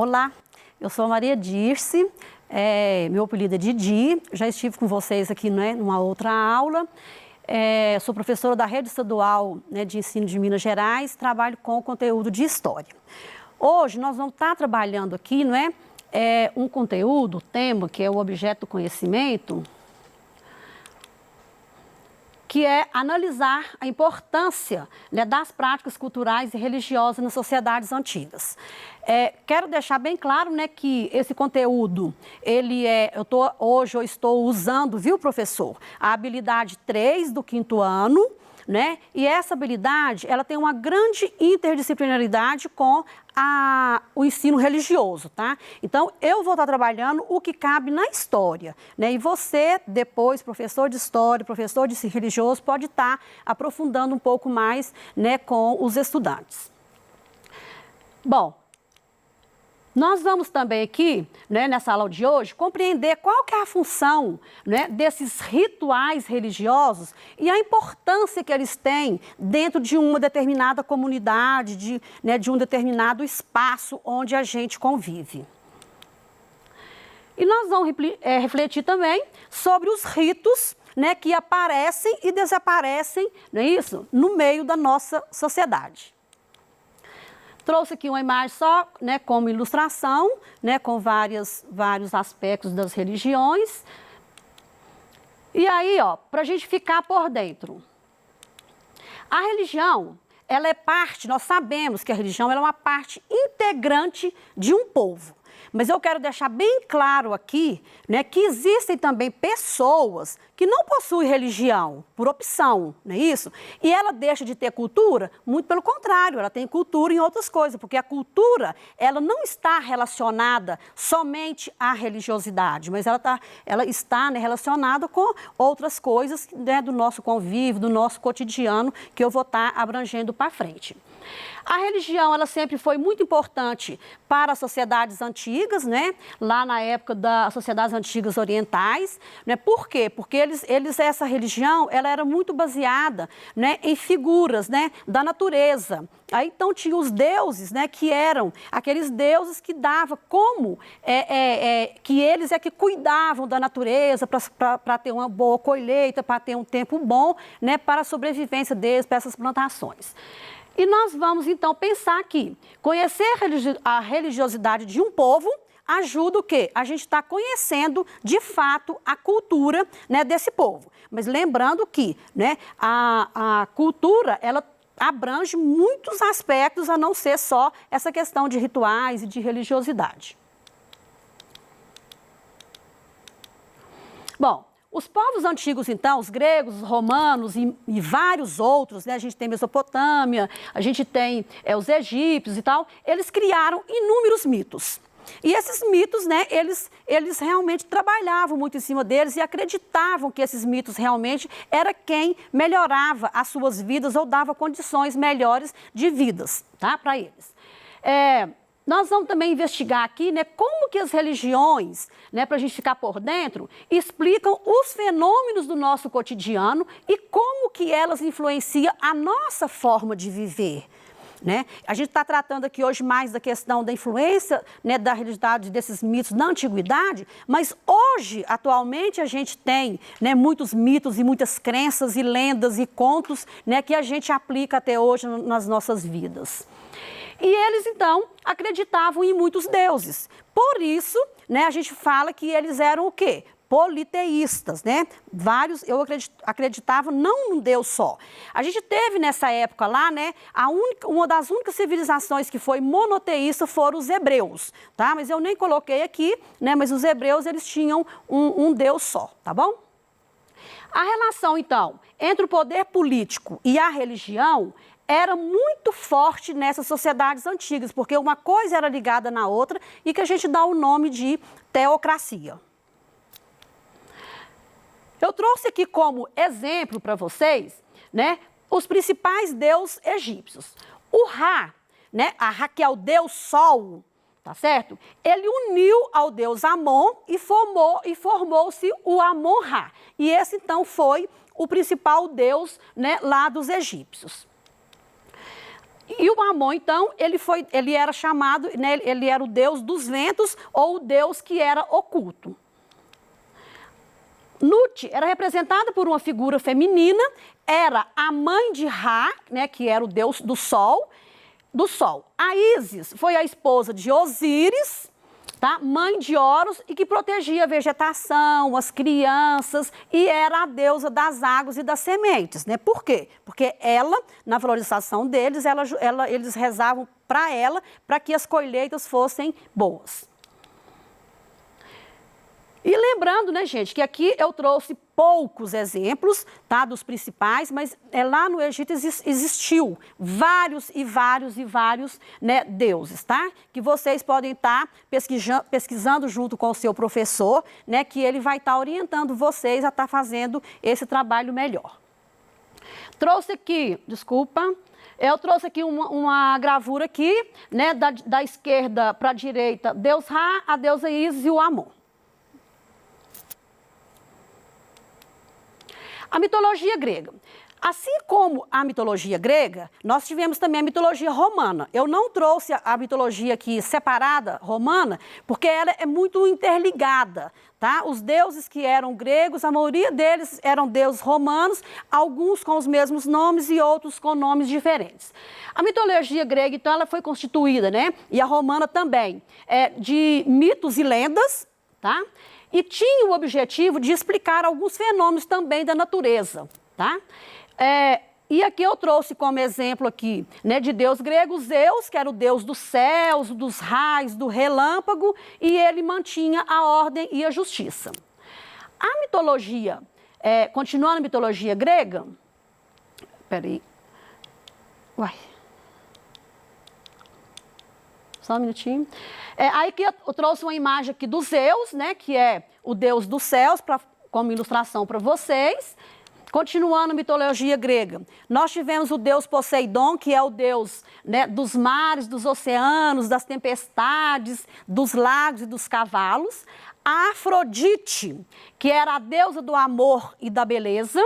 Olá, eu sou a Maria Dirce, meu apelido é Didi, já estive com vocês aqui, né, numa outra aula. Sou professora da Rede Estadual, né, de Ensino de Minas Gerais, trabalho com o conteúdo de História. Hoje nós vamos estar trabalhando aqui, não é, um conteúdo, tema, que é o objeto do conhecimento, que é analisar a importância, né, das práticas culturais e religiosas nas sociedades antigas. Quero deixar bem claro, né, que esse conteúdo, hoje eu estou usando, viu, professor, a habilidade 3 do 5º ano, né? E essa habilidade, ela tem uma grande interdisciplinaridade com o ensino religioso, tá? Então, eu vou estar trabalhando o que cabe na história, né? E você, depois, professor de história, professor de ensino religioso, pode estar aprofundando um pouco mais, né, com os estudantes. Bom, nós vamos também aqui, né, nessa aula de hoje, compreender qual que é a função, né, desses rituais religiosos e a importância que eles têm dentro de uma determinada comunidade, de um determinado espaço onde a gente convive. E nós vamos refletir também sobre os ritos, né, que aparecem e desaparecem, não é isso, no meio da nossa sociedade. Trouxe aqui uma imagem só, né, como ilustração, né, com vários aspectos das religiões. E aí, ó, para a gente ficar por dentro. A religião, ela é parte, nós sabemos que a religião ela é uma parte integrante de um povo. Mas eu quero deixar bem claro aqui, né, que existem também pessoas que não possuem religião, por opção, não é isso? E ela deixa de ter cultura? Muito pelo contrário, ela tem cultura em outras coisas, porque a cultura, ela não está relacionada somente à religiosidade, mas ela está, né, relacionada com outras coisas, né, do nosso convívio, do nosso cotidiano, que eu vou estar abrangendo para frente. A religião, ela sempre foi muito importante para as sociedades antigas, né? Lá na época das sociedades antigas orientais, né? Por quê? Porque essa religião, ela era muito baseada, né, em figuras, né, da natureza. Aí, então, tinha os deuses, né, que eram aqueles deuses que davam como, que eles que cuidavam da natureza para ter uma boa colheita, para ter um tempo bom, né, para a sobrevivência deles, para essas plantações. E nós vamos, então, pensar aqui, conhecer a religiosidade de um povo ajuda o quê? A gente está conhecendo, de fato, a cultura, né, desse povo. Mas lembrando que, né, a cultura, ela abrange muitos aspectos, a não ser só essa questão de rituais e de religiosidade. Bom, os povos antigos, então, os gregos, os romanos e vários outros, né? A gente tem Mesopotâmia, a gente tem os egípcios e tal, eles criaram inúmeros mitos. E esses mitos, né, eles realmente trabalhavam muito em cima deles e acreditavam que esses mitos realmente era quem melhorava as suas vidas ou dava condições melhores de vidas, tá, para eles. Nós vamos também investigar aqui, né, como que as religiões, né, para a gente ficar por dentro, explicam os fenômenos do nosso cotidiano e como que elas influenciam a nossa forma de viver. Né? A gente está tratando aqui hoje mais da questão da influência, né, da religiosidade desses mitos na antiguidade, mas hoje, atualmente, a gente tem, né, muitos mitos e muitas crenças e lendas e contos, né, que a gente aplica até hoje nas nossas vidas. E eles, então, acreditavam em muitos deuses. Por isso, né, a gente fala que eles eram o quê? Politeístas, né? Vários, eu acreditava não num Deus só. A gente teve nessa época lá, né, uma das únicas civilizações que foi monoteísta foram os hebreus, tá? Mas eu nem coloquei aqui, né, mas os hebreus, eles tinham um Deus só, tá bom? A relação, então, entre o poder político e a religião era muito forte nessas sociedades antigas, porque uma coisa era ligada na outra e que a gente dá o nome de teocracia. Eu trouxe aqui como exemplo para vocês, né, os principais deuses egípcios. O Ra, né, que é o deus Sol, tá certo? Ele uniu ao deus Amon e formou-se o Amon-Ra. E esse, então, foi o principal deus, né, lá dos egípcios. E o Amon, então, ele era chamado, né, ele era o deus dos ventos ou o deus que era oculto. Nut era representada por uma figura feminina, era a mãe de Ra, né, que era o deus do sol. A Ísis foi a esposa de Osíris, tá? Mãe de Horus e que protegia a vegetação, as crianças e era a deusa das águas e das sementes, né? Por quê? Porque ela, na valorização deles, eles rezavam para ela para que as colheitas fossem boas. E lembrando, né, gente, que aqui eu trouxe poucos exemplos, tá, dos principais, mas lá no Egito existiu vários, né, deuses, tá? Que vocês podem estar pesquisando junto com o seu professor, né, que ele vai estar orientando vocês a estar fazendo esse trabalho melhor. Trouxe aqui, desculpa, eu trouxe aqui uma gravura aqui, né, da esquerda para a direita, Deus Ra, a deusa Ísis e o Amon. A mitologia grega. Assim como a mitologia grega, nós tivemos também a mitologia romana. Eu não trouxe a mitologia aqui separada, romana, porque ela é muito interligada, tá? Os deuses que eram gregos, a maioria deles eram deuses romanos, alguns com os mesmos nomes e outros com nomes diferentes. A mitologia grega, então, ela foi constituída, né? E a romana também, de mitos e lendas, tá? E tinha o objetivo de explicar alguns fenômenos também da natureza, tá? E aqui eu trouxe como exemplo aqui, né, de deus grego, Zeus, que era o deus dos céus, dos raios, do relâmpago, e ele mantinha a ordem e a justiça. A mitologia, continuando a mitologia grega, peraí, só um minutinho. Aí que eu trouxe uma imagem aqui do Zeus, né, que é o deus dos céus, como ilustração para vocês. Continuando a mitologia grega, nós tivemos o deus Poseidon, que é o deus, né, dos mares, dos oceanos, das tempestades, dos lagos e dos cavalos. A Afrodite, que era a deusa do amor e da beleza,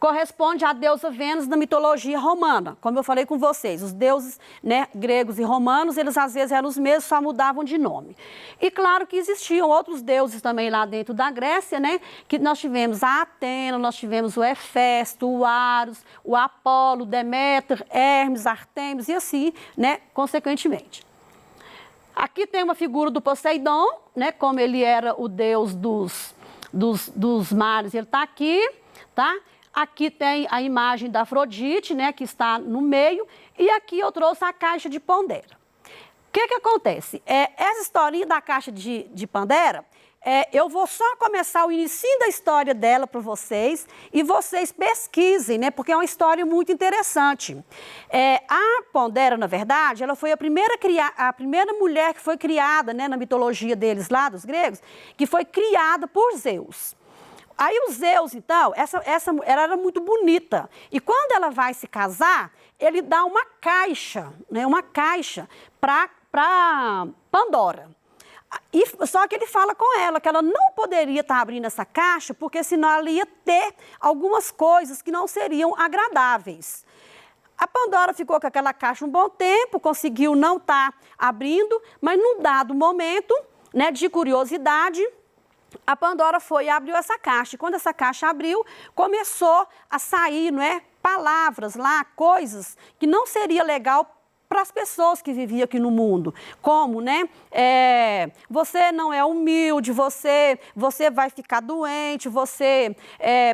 corresponde à deusa Vênus na mitologia romana. Como eu falei com vocês, os deuses, né, gregos e romanos, eles às vezes eram os mesmos, só mudavam de nome. E claro que existiam outros deuses também lá dentro da Grécia, né, que nós tivemos a Atena, nós tivemos o Hefesto, o Ares, o Apolo, Deméter, Hermes, Artemis e assim, né, consequentemente. Aqui tem uma figura do Poseidon, né, como ele era o deus dos mares, ele está aqui, tá? Aqui tem a imagem da Afrodite, né, que está no meio, e aqui eu trouxe a caixa de Pandera. O que acontece? Essa historinha da caixa de Pandera, eu vou só começar o início da história dela para vocês, e vocês pesquisem, né, porque é uma história muito interessante. A Pandera, na verdade, ela foi a primeira mulher que foi criada, né, na mitologia deles lá, dos gregos, que foi criada por Zeus. Aí o Zeus, então, essa mulher era muito bonita. E quando ela vai se casar, ele dá uma caixa, né, para Pandora. Só que ele fala com ela que ela não poderia estar abrindo essa caixa, porque senão ela ia ter algumas coisas que não seriam agradáveis. A Pandora ficou com aquela caixa um bom tempo, conseguiu não estar abrindo, mas num dado momento, né, de curiosidade, a Pandora foi e abriu essa caixa. E quando essa caixa abriu, começou a sair, não é, palavras lá, coisas que não seria legal para as pessoas que viviam aqui no mundo. Como, né, você não é humilde, você vai ficar doente, você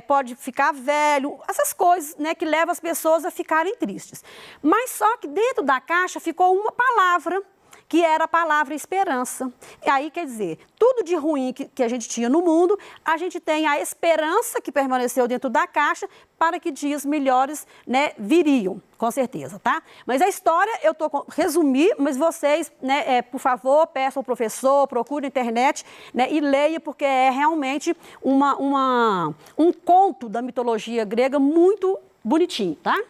pode ficar velho. Essas coisas, né, que levam as pessoas a ficarem tristes. Mas só que dentro da caixa ficou uma palavra, que era a palavra esperança. E aí, quer dizer, tudo de ruim que a gente tinha no mundo, a gente tem a esperança que permaneceu dentro da caixa para que dias melhores, né, viriam, com certeza, tá? Mas a história eu resumi, mas vocês, né, por favor, peçam ao professor, procure na internet, né, e leia, porque é realmente um conto da mitologia grega muito bonitinho, tá?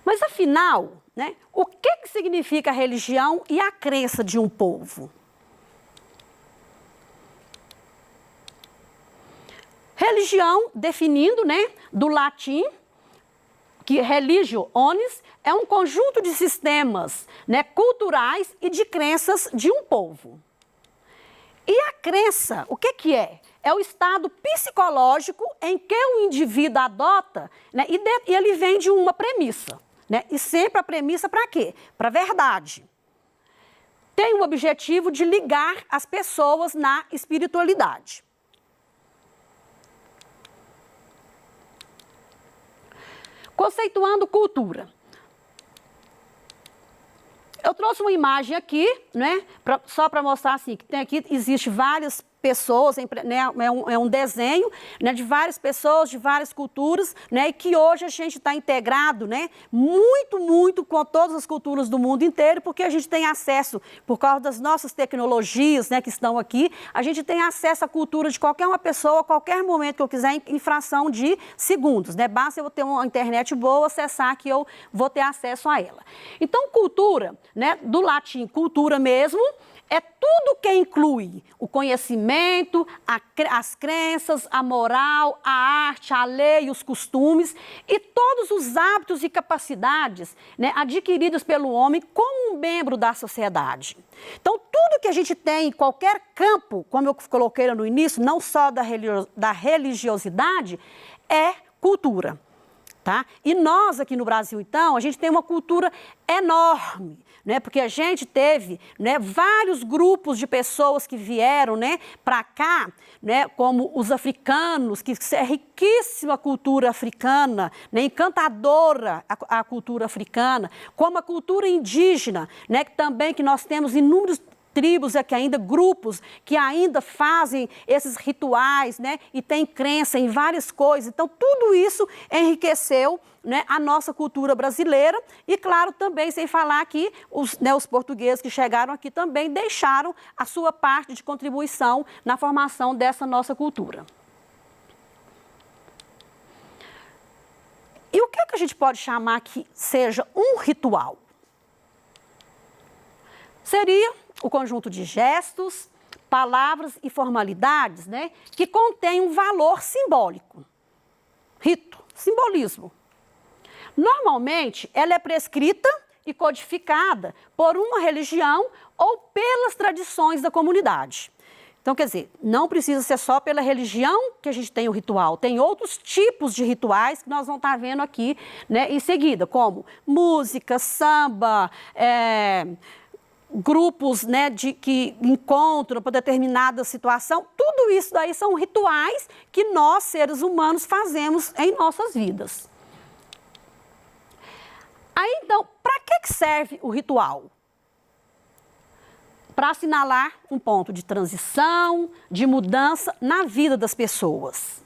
Mas afinal, né, o que significa a religião e a crença de um povo? Religião, definindo, né, do latim, que religiones é um conjunto de sistemas, né, culturais e de crenças de um povo. E a crença, o que é? É o estado psicológico em que o indivíduo adota, né, e ele vem de uma premissa. Né, e sempre a premissa para quê? Para a verdade. Tem o objetivo de ligar as pessoas na espiritualidade. Conceituando cultura. Eu trouxe uma imagem aqui, né, só para mostrar assim, que tem aqui, existe várias pessoas, né, é um desenho, né, de várias pessoas, de várias culturas, né, e que hoje a gente está integrado, né, muito com todas as culturas do mundo inteiro, porque a gente tem acesso, por causa das nossas tecnologias, né, que estão aqui, a gente tem acesso à cultura de qualquer uma pessoa, a qualquer momento que eu quiser, em fração de segundos, né, basta eu ter uma internet boa, acessar que eu vou ter acesso a ela. Então, cultura, né, do latim cultura mesmo, é tudo que inclui o conhecimento, as crenças, a moral, a arte, a lei, os costumes e todos os hábitos e capacidades, né, adquiridos pelo homem como um membro da sociedade. Então, tudo que a gente tem em qualquer campo, como eu coloquei no início, não só da religiosidade, é cultura. Tá? E nós aqui no Brasil, então, a gente tem uma cultura enorme, né? Porque a gente teve, né, vários grupos de pessoas que vieram, né, para cá, né, como os africanos, que é riquíssima a cultura africana, né, encantadora a cultura africana, como a cultura indígena, né, que também que nós temos inúmeros tribos aqui ainda, grupos que ainda fazem esses rituais, né, e tem crença em várias coisas. Então, tudo isso enriqueceu, né, a nossa cultura brasileira e, claro, também sem falar que os portugueses que chegaram aqui também deixaram a sua parte de contribuição na formação dessa nossa cultura. E o que é que a gente pode chamar que seja um ritual? Seria o conjunto de gestos, palavras e formalidades, né, que contém um valor simbólico. Rito, simbolismo. Normalmente, ela é prescrita e codificada por uma religião ou pelas tradições da comunidade. Então, quer dizer, não precisa ser só pela religião que a gente tem o ritual. Tem outros tipos de rituais que nós vamos estar vendo aqui, né, em seguida, como música, samba, grupos, né, que encontram para determinada situação, tudo isso daí são rituais que nós, seres humanos, fazemos em nossas vidas. Aí, então, para que serve o ritual? Para assinalar um ponto de transição, de mudança na vida das pessoas.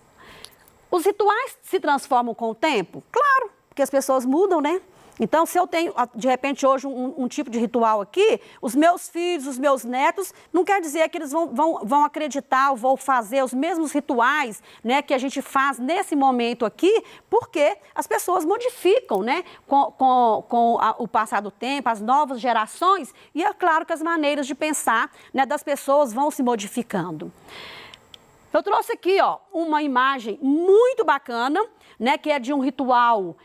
Os rituais se transformam com o tempo? Claro, porque as pessoas mudam, né? Então, se eu tenho, de repente, hoje um tipo de ritual aqui, os meus filhos, os meus netos, não quer dizer que eles vão acreditar ou vão fazer os mesmos rituais, né, que a gente faz nesse momento aqui, porque as pessoas modificam, né, com o passar do tempo, as novas gerações, e é claro que as maneiras de pensar, né, das pessoas vão se modificando. Eu trouxe aqui, ó, uma imagem muito bacana, né, que é de um ritual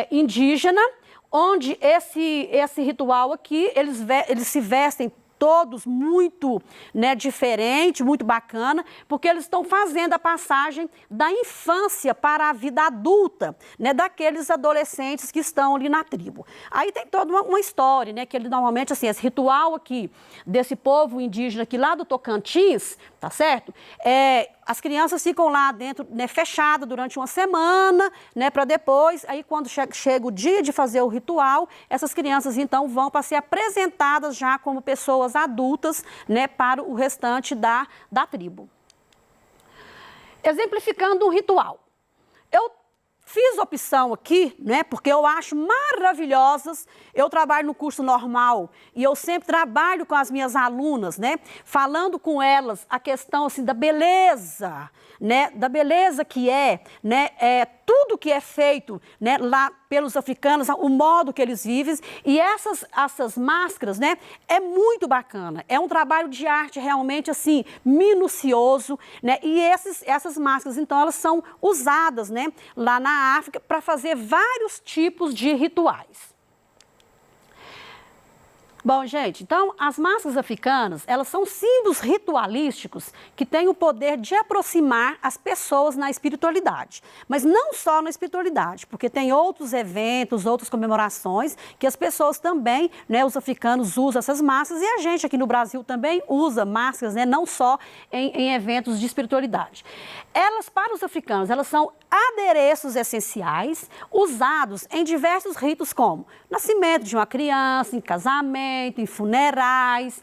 indígena, onde esse ritual aqui, eles se vestem todos muito, né, diferente, muito bacana, porque eles estão fazendo a passagem da infância para a vida adulta, né, daqueles adolescentes que estão ali na tribo. Aí tem toda uma história, né, que ele normalmente, assim, esse ritual aqui desse povo indígena aqui lá do Tocantins, tá certo? As crianças ficam lá dentro, né, fechadas durante uma semana, né, para depois, aí quando chega o dia de fazer o ritual, essas crianças então vão para ser apresentadas já como pessoas adultas, né, para o restante da tribo. Exemplificando um ritual. Eu fiz opção aqui, né, porque eu acho maravilhosas. Eu trabalho no curso normal e eu sempre trabalho com as minhas alunas, né, falando com elas a questão assim da beleza, né, da beleza que né, tudo tudo que é feito, né, lá pelos africanos, o modo que eles vivem. E essas máscaras, né, é muito bacana. É um trabalho de arte realmente assim, minucioso, né? E essas máscaras, então, elas são usadas, né, lá na África para fazer vários tipos de rituais. Bom, gente, então, as máscaras africanas, elas são símbolos ritualísticos que têm o poder de aproximar as pessoas na espiritualidade. Mas não só na espiritualidade, porque tem outros eventos, outras comemorações, que as pessoas também, né, os africanos usam essas máscaras, e a gente aqui no Brasil também usa máscaras, né, não só em eventos de espiritualidade. Elas, para os africanos, elas são adereços essenciais, usados em diversos ritos, como nascimento de uma criança, em casamento, em funerais,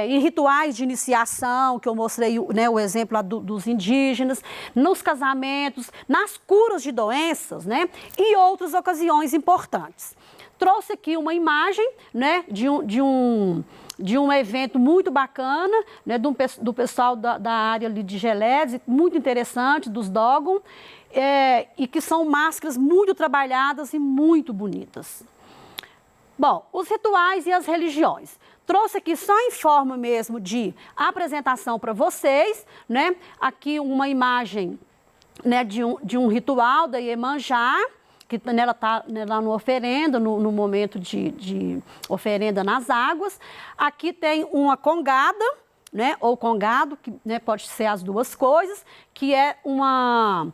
em rituais de iniciação, que eu mostrei, né, o exemplo lá dos indígenas, nos casamentos, nas curas de doenças, né, e outras ocasiões importantes. Trouxe aqui uma imagem, né, de um evento muito bacana, né, do pessoal da área ali de Gelédis, muito interessante, dos Dogon, e que são máscaras muito trabalhadas e muito bonitas. Bom, os rituais e as religiões. Trouxe aqui só em forma mesmo de apresentação para vocês, né? Aqui uma imagem, né, de um ritual da Iemanjá, que ela está, né, lá no oferenda, no momento de oferenda nas águas. Aqui tem uma congada, né, ou congado, que, né, pode ser as duas coisas, que é uma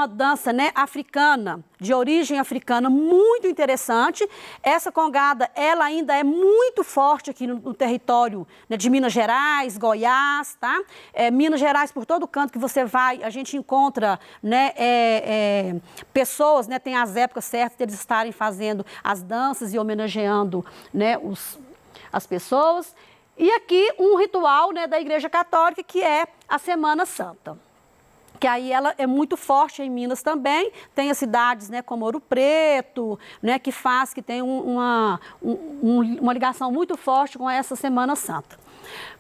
dança, né, africana, de origem africana, muito interessante. Essa congada, ela ainda é muito forte aqui no território, né, de Minas Gerais, Goiás, tá? Minas Gerais, por todo canto que você vai, a gente encontra, né, pessoas, né, tem as épocas certas de eles estarem fazendo as danças e homenageando, né, as pessoas. E aqui um ritual, né, da Igreja Católica, que é a Semana Santa. Que aí ela é muito forte em Minas também, tem as cidades, né, como Ouro Preto, né, que tem uma ligação muito forte com essa Semana Santa.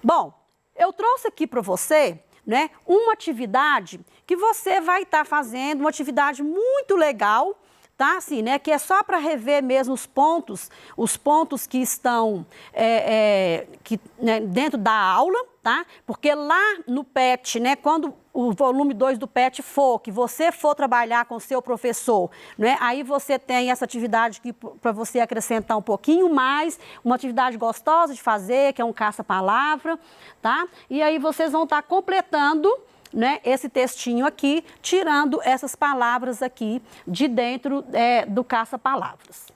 Bom, eu trouxe aqui para você, né, uma atividade que você vai estar fazendo, uma atividade muito legal, tá? Assim, né, que é só para rever mesmo os pontos que estão né, dentro da aula, tá? Porque lá no PET, né, quando o volume 2 do PET que você for trabalhar com o seu professor, né, aí você tem essa atividade aqui para você acrescentar um pouquinho mais, uma atividade gostosa de fazer, que é um caça-palavra, tá? E aí vocês vão estar completando, né, esse textinho aqui, tirando essas palavras aqui de dentro do caça-palavras.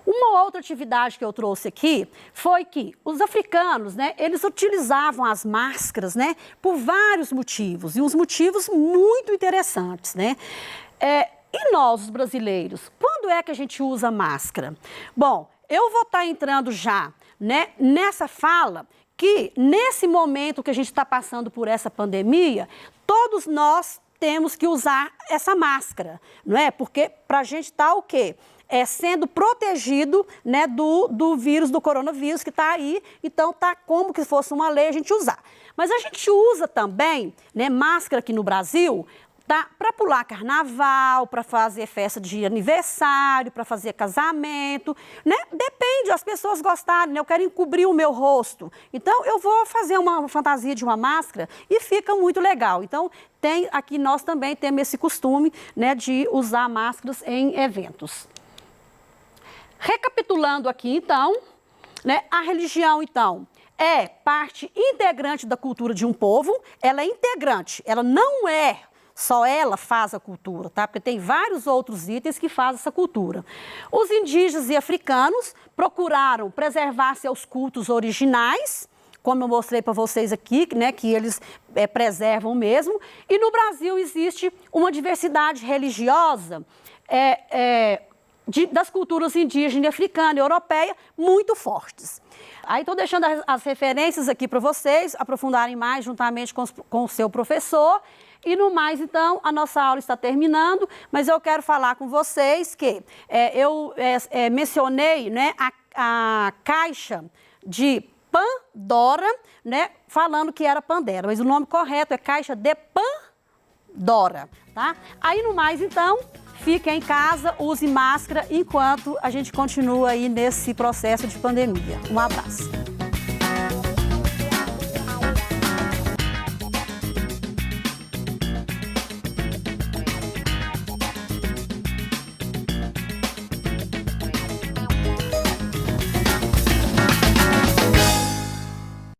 Uma outra atividade que eu trouxe aqui foi que os africanos, né, eles utilizavam as máscaras, né, por vários motivos, e uns motivos muito interessantes, né? E nós, os brasileiros, quando é que a gente usa máscara? Bom, eu vou estar entrando já, né, nessa fala que nesse momento que a gente está passando por essa pandemia, todos nós temos que usar essa máscara, não é? Porque para a gente estar o quê? Sendo protegido, né, do vírus, do coronavírus que está aí, então tá como que fosse uma lei a gente usar. Mas a gente usa também, né, máscara aqui no Brasil, tá, para pular carnaval, para fazer festa de aniversário, para fazer casamento, né? Depende, as pessoas gostarem, né? Eu quero encobrir o meu rosto. Então, eu vou fazer uma fantasia de uma máscara e fica muito legal. Então, aqui nós também temos esse costume, né, de usar máscaras em eventos. Recapitulando aqui, então, né, a religião, então, é parte integrante da cultura de um povo, ela é integrante, ela não é só ela faz a cultura, tá? Porque tem vários outros itens que fazem essa cultura. Os indígenas e africanos procuraram preservar seus cultos originais, como eu mostrei para vocês aqui, né, que eles preservam mesmo. E no Brasil existe uma diversidade religiosa das culturas indígena, africana e europeia muito fortes. Aí estou deixando as referências aqui para vocês aprofundarem mais juntamente com o seu professor. E no mais, então, a nossa aula está terminando, mas eu quero falar com vocês que eu mencionei, né, a caixa de Pandora, né, falando que era Pandera, mas o nome correto é caixa de Dora, tá? Aí no mais, então, fique em casa, use máscara enquanto a gente continua aí nesse processo de pandemia. Um abraço.